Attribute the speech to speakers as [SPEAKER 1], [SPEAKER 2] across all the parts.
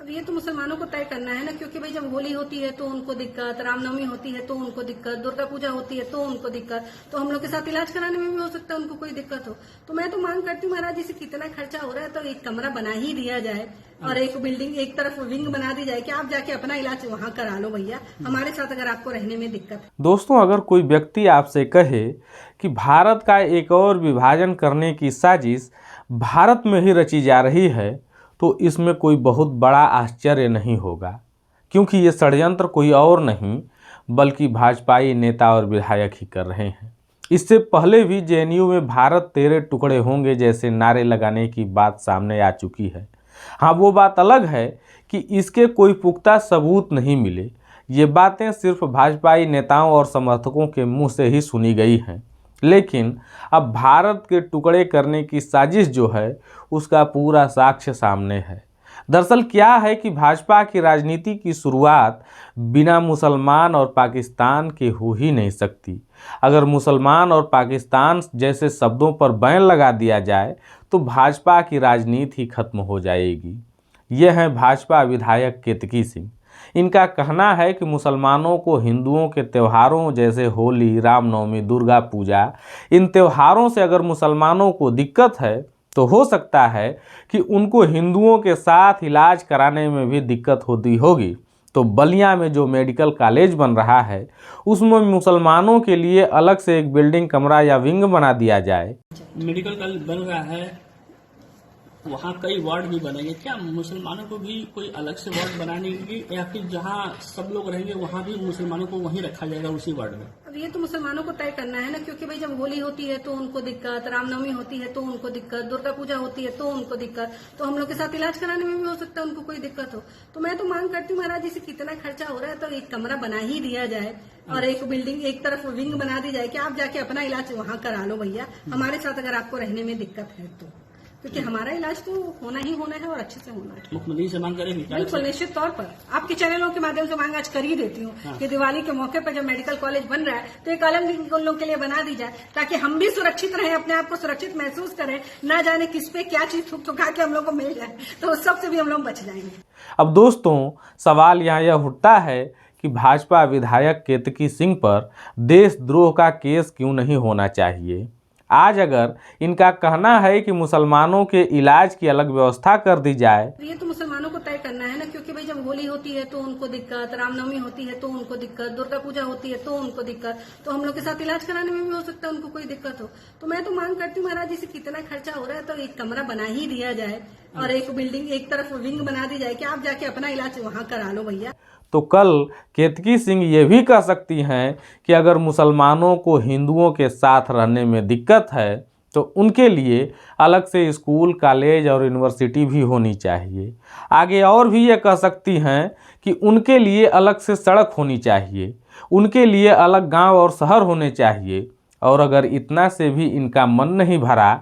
[SPEAKER 1] अब ये तो मुसलमानों को तय करना है ना, क्योंकि भाई जब होली होती है तो उनको दिक्कत, रामनवमी होती है तो उनको दिक्कत, दुर्गा पूजा होती है तो उनको दिक्कत, तो हम लोग के साथ इलाज कराने में भी हो सकता है उनको कोई दिक्कत हो। तो मैं तो मांग करती हूँ महाराज जी से, कितना खर्चा हो रहा है तो एक कमरा बना ही दिया जाए और एक बिल्डिंग एक तरफ विंग बना दी जाए कि आप जाके अपना इलाज वहां करा लो भैया, हमारे साथ अगर आपको रहने में दिक्कत है।
[SPEAKER 2] दोस्तों, अगर कोई व्यक्ति आपसे कहे कि भारत का एक और विभाजन करने की साजिश भारत में ही रची जा रही है, तो इसमें कोई बहुत बड़ा आश्चर्य नहीं होगा, क्योंकि ये षड्यंत्र कोई और नहीं बल्कि भाजपाई नेता और विधायक ही कर रहे हैं। इससे पहले भी जेएनयू में भारत तेरे टुकड़े होंगे जैसे नारे लगाने की बात सामने आ चुकी है। हाँ, वो बात अलग है कि इसके कोई पुख्ता सबूत नहीं मिले। ये बातें सिर्फ भाजपाई नेताओं और समर्थकों के मुंह से ही सुनी गई हैं, लेकिन अब भारत के टुकड़े करने की साजिश जो है उसका पूरा साक्ष्य सामने है। दरअसल क्या है कि भाजपा की राजनीति की शुरुआत बिना मुसलमान और पाकिस्तान के हो ही नहीं सकती। अगर मुसलमान और पाकिस्तान जैसे शब्दों पर बैन लगा दिया जाए तो भाजपा की राजनीति खत्म हो जाएगी। ये हैं भाजपा विधायक केतकी सिंह। इनका कहना है कि मुसलमानों को हिंदुओं के त्योहारों जैसे होली, रामनवमी, दुर्गा पूजा, इन त्योहारों से अगर मुसलमानों को दिक्कत है तो हो सकता है कि उनको हिंदुओं के साथ इलाज कराने में भी दिक्कत होती होगी। तो बलिया में जो मेडिकल कॉलेज बन रहा है उसमें मुसलमानों के लिए अलग से एक बिल्डिंग, कमरा या विंग बना दिया जाए।
[SPEAKER 3] मेडिकल कॉलेज बन रहा है, वहाँ कई वार्ड भी बनेंगे, क्या मुसलमानों को भी कोई अलग से वार्ड बनाने की, या फिर जहाँ सब लोग रहेंगे वहाँ भी मुसलमानों को वहीं रखा जाएगा उसी वार्ड में?
[SPEAKER 1] अब ये तो मुसलमानों को तय करना है ना, क्योंकि भाई जब होली होती है तो उनको दिक्कत, रामनवमी होती है तो उनको दिक्कत, दुर्गा पूजा होती है तो उनको दिक्कत, तो हम लोग के साथ इलाज कराने में भी हो सकता है उनको कोई दिक्कत हो। तो मैं तो मांग करती हूँ महाराज जी से, कितना खर्चा हो रहा है तो एक कमरा बना ही दिया जाए और एक बिल्डिंग एक तरफ विंग बना दी जाए कि आप जाके अपना इलाज वहां करा लो भैया, हमारे साथ अगर आपको रहने में दिक्कत है तो, क्योंकि हमारा इलाज तो होना ही होना है और अच्छे से होना है।
[SPEAKER 3] मुख्यमंत्री से मांग करेंगे?
[SPEAKER 1] बिल्कुल, निश्चित तौर पर आपके चैनलों के माध्यम से मांग आज कर ही देती हूँ कि दिवाली के मौके पर जब मेडिकल कॉलेज बन रहा है तो एक अलग उन लोगों के लिए बना दी जाए, ताकि हम भी सुरक्षित रहें, अपने आप को सुरक्षित महसूस करें, ना जाने किस पे क्या चीज ठुका के हम लोग को मिल जाए, तो उस सब से भी हम लोग बच जाएंगे।
[SPEAKER 2] अब दोस्तों, सवाल यहाँ यह उठता है कि भाजपा विधायक केतकी सिंह पर देशद्रोह का केस क्यों नहीं होना चाहिए। आज अगर इनका कहना है कि मुसलमानों के इलाज की अलग व्यवस्था कर दी जाए,
[SPEAKER 1] ये तो मुसलमानों को तय करना है ना, क्योंकि भाई जब होली होती है तो उनको दिक्कत, रामनवमी होती है तो उनको दिक्कत, दुर्गा पूजा होती है तो उनको दिक्कत, तो हम लोग के साथ इलाज कराने में भी हो सकता है उनको कोई दिक्कत हो। तो मैं तो मांग करती हूँ महाराज जी से, कितना खर्चा हो रहा है तो एक कमरा बना ही दिया जाए और एक बिल्डिंग एक तरफ विंग बना दी जाए कि आप जाके अपना इलाज वहां करा लो भैया।
[SPEAKER 2] तो कल केतकी सिंह ये भी कह सकती हैं कि अगर मुसलमानों को हिंदुओं के साथ रहने में दिक्कत है तो उनके लिए अलग से स्कूल, कॉलेज और यूनिवर्सिटी भी होनी चाहिए। आगे और भी ये कह सकती हैं कि उनके लिए अलग से सड़क होनी चाहिए, उनके लिए अलग गांव और शहर होने चाहिए। और अगर इतना से भी इनका मन नहीं भरा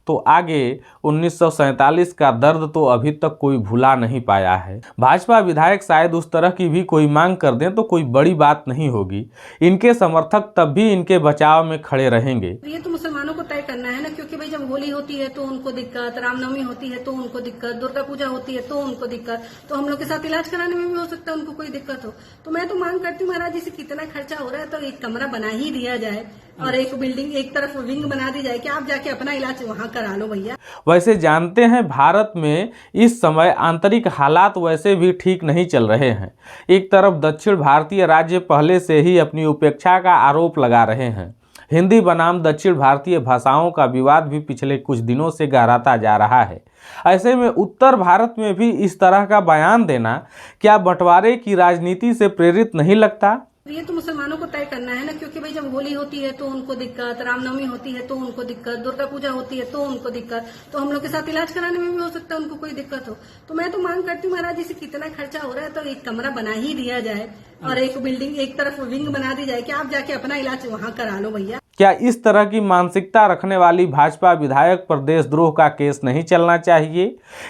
[SPEAKER 2] तो आगे 1947 का दर्द तो अभी तक कोई भुला नहीं पाया है। भाजपा विधायक शायद उस तरह की भी कोई मांग कर दें तो कोई बड़ी बात नहीं होगी। इनके समर्थक तब भी इनके बचाव में खड़े रहेंगे।
[SPEAKER 1] ये तो मुसलमानों को तय करना है ना, क्योंकि भाई जब होली होती है तो उनको दिक्कत, रामनवमी होती है तो उनको दिक्कत, दुर्गा पूजा होती है तो उनको दिक्कत, तो हम लोग के साथ इलाज कराने में भी हो सकता है उनको कोई दिक्कत हो। तो मैं तो मांग करती हूँ महाराज जी से, कितना खर्चा हो रहा है तो एक कमरा बना ही दिया जाए और एक बिल्डिंग एक तरफ विंग बना दी जाए कि आप जाके अपना इलाज वहां करा लो भैया।
[SPEAKER 2] वैसे जानते हैं भारत में इस समय आंतरिक हालात वैसे भी ठीक नहीं चल रहे हैं। एक तरफ दक्षिण भारतीय राज्य पहले से ही अपनी उपेक्षा का आरोप लगा रहे हैं। हिंदी बनाम दक्षिण भारतीय भाषाओं का विवाद भी पिछले कुछ दिनों से गहराता जा रहा है। ऐसे में उत्तर भारत में भी इस तरह का बयान देना क्या बंटवारे की राजनीति से प्रेरित नहीं लगता?
[SPEAKER 1] ये तो मुसलमानों को तय करना है ना, क्योंकि भाई जब होली होती है तो उनको दिक्कत, रामनवमी होती है तो उनको दिक्कत, दुर्गा पूजा होती है तो उनको दिक्कत, तो हम लोग के साथ इलाज कराने में भी हो सकता है उनको कोई दिक्कत हो। तो मैं तो मांग करती हूँ महाराज जी से, कितना खर्चा हो रहा है तो एक कमरा बना ही दिया जाए और एक बिल्डिंग एक तरफ विंग बना दी जाए कि आप जाके अपना इलाज वहां करा लो भैया।
[SPEAKER 2] क्या इस तरह की मानसिकता रखने वाली भाजपा विधायक पर देशद्रोह का केस नहीं चलना चाहिए?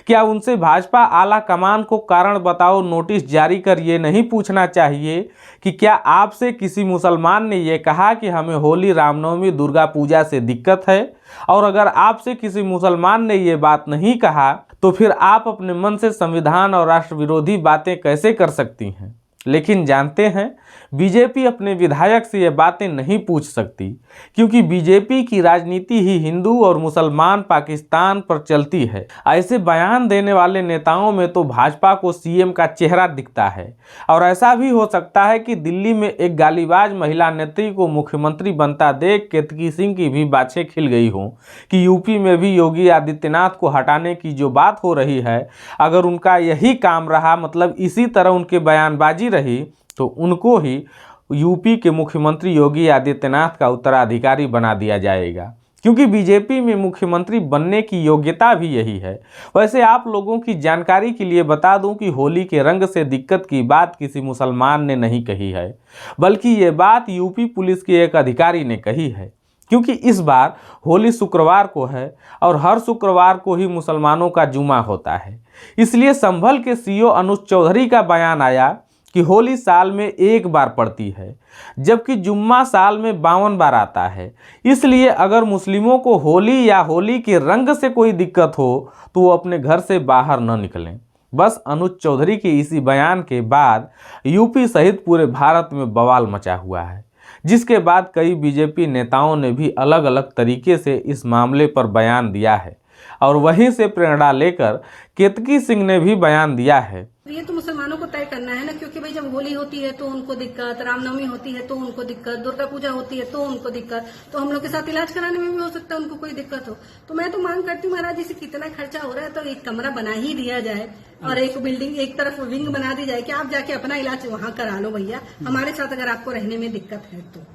[SPEAKER 2] क्या उनसे भाजपा आला कमान को कारण बताओ नोटिस जारी कर ये नहीं पूछना चाहिए कि क्या आपसे किसी मुसलमान ने ये कहा कि हमें होली, रामनवमी, दुर्गा पूजा से दिक्कत है? और अगर आपसे किसी मुसलमान ने ये बात नहीं कहा तो फिर आप अपने मन से संविधान और राष्ट्र विरोधी बातें कैसे कर सकती हैं? लेकिन जानते हैं, बीजेपी अपने विधायक से ये बातें नहीं पूछ सकती, क्योंकि बीजेपी की राजनीति ही हिंदू और मुसलमान पाकिस्तान पर चलती है। ऐसे बयान देने वाले नेताओं में तो भाजपा को सीएम का चेहरा दिखता है। और ऐसा भी हो सकता है कि दिल्ली में एक गालीबाज महिला नेत्री को मुख्यमंत्री बनता देख केतकी सिंह की भी बाछें खिल गई हों कि यूपी में भी योगी आदित्यनाथ को हटाने की जो बात हो रही है, अगर उनका यही काम रहा, मतलब इसी तरह उनके बयानबाजी रही, तो उनको ही यूपी के मुख्यमंत्री योगी आदित्यनाथ का उत्तराधिकारी बना दिया जाएगा, क्योंकि बीजेपी में मुख्यमंत्री बनने की योग्यता भी यही है। वैसे आप लोगों की जानकारी के लिए बता दूं कि होली के रंग से दिक्कत की बात किसी मुसलमान ने नहीं कही है, बल्कि ये बात यूपी पुलिस के एक अधिकारी ने कही है, क्योंकि इस बार होली शुक्रवार को है और हर शुक्रवार को ही मुसलमानों का जुमा होता है। इसलिए संभल के सीओ अनुज चौधरी का बयान आया कि होली साल में एक बार पड़ती है, जबकि जुम्मा साल में 52 बार आता है। इसलिए अगर मुस्लिमों को होली या होली के रंग से कोई दिक्कत हो तो वो अपने घर से बाहर न निकलें। बस अनुज चौधरी के इसी बयान के बाद यूपी सहित पूरे भारत में बवाल मचा हुआ है, जिसके बाद कई बीजेपी नेताओं ने भी अलग अलग तरीके से इस मामले पर बयान दिया है। और वहीं से प्रेरणा लेकर केतकी सिंह ने भी बयान दिया है।
[SPEAKER 1] ये तो मुसलमानों को तय करना है ना, क्योंकि भाई जब होली होती है तो उनको दिक्कत, रामनवमी होती है तो उनको दिक्कत, दुर्गा पूजा होती है तो उनको दिक्कत, तो हम लोग के साथ इलाज कराने में भी हो सकता है उनको कोई दिक्कत हो। तो मैं तो मांग करती हूँ महाराज जी से, कितना खर्चा हो रहा है तो एक कमरा बना ही दिया जाए और एक बिल्डिंग, एक तरफ विंग बना दी जाए कि आप जाके अपना इलाज वहां करा लो भैया, हमारे साथ अगर आपको रहने में दिक्कत है तो।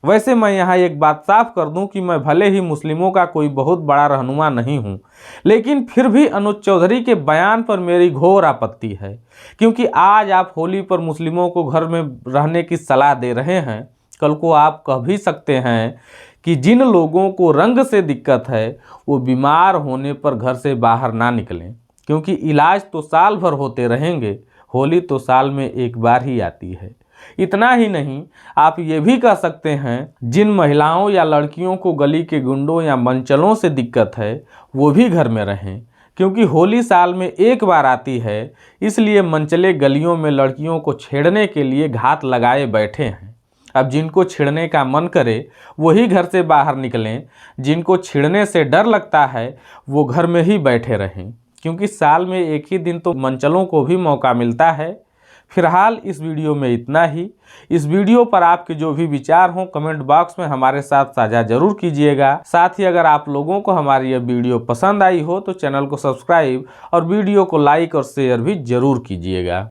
[SPEAKER 2] वैसे मैं यहाँ एक बात साफ कर दूं कि मैं भले ही मुस्लिमों का कोई बहुत बड़ा रहनुमा नहीं हूँ, लेकिन फिर भी अनुज चौधरी के बयान पर मेरी घोर आपत्ति है, क्योंकि आज आप होली पर मुस्लिमों को घर में रहने की सलाह दे रहे हैं, कल को आप कह भी सकते हैं कि जिन लोगों को रंग से दिक्कत है वो बीमार होने पर घर से बाहर ना निकलें, क्योंकि इलाज तो साल भर होते रहेंगे, होली तो साल में एक बार ही आती है। इतना ही नहीं, आप ये भी कह सकते हैं जिन महिलाओं या लड़कियों को गली के गुंडों या मंचलों से दिक्कत है वो भी घर में रहें, क्योंकि होली साल में एक बार आती है। इसलिए मंचले गलियों में लड़कियों को छेड़ने के लिए घात लगाए बैठे हैं। अब जिनको छेड़ने का मन करे वही घर से बाहर निकलें, जिनको छेड़ने से डर लगता है वो घर में ही बैठे रहें, क्योंकि साल में एक ही दिन तो मंचलों को भी मौका मिलता है। फिलहाल इस वीडियो में इतना ही। इस वीडियो पर आपके जो भी विचार हों कमेंट बॉक्स में हमारे साथ साझा जरूर कीजिएगा। साथ ही अगर आप लोगों को हमारी यह वीडियो पसंद आई हो तो चैनल को सब्सक्राइब और वीडियो को लाइक और शेयर भी जरूर कीजिएगा।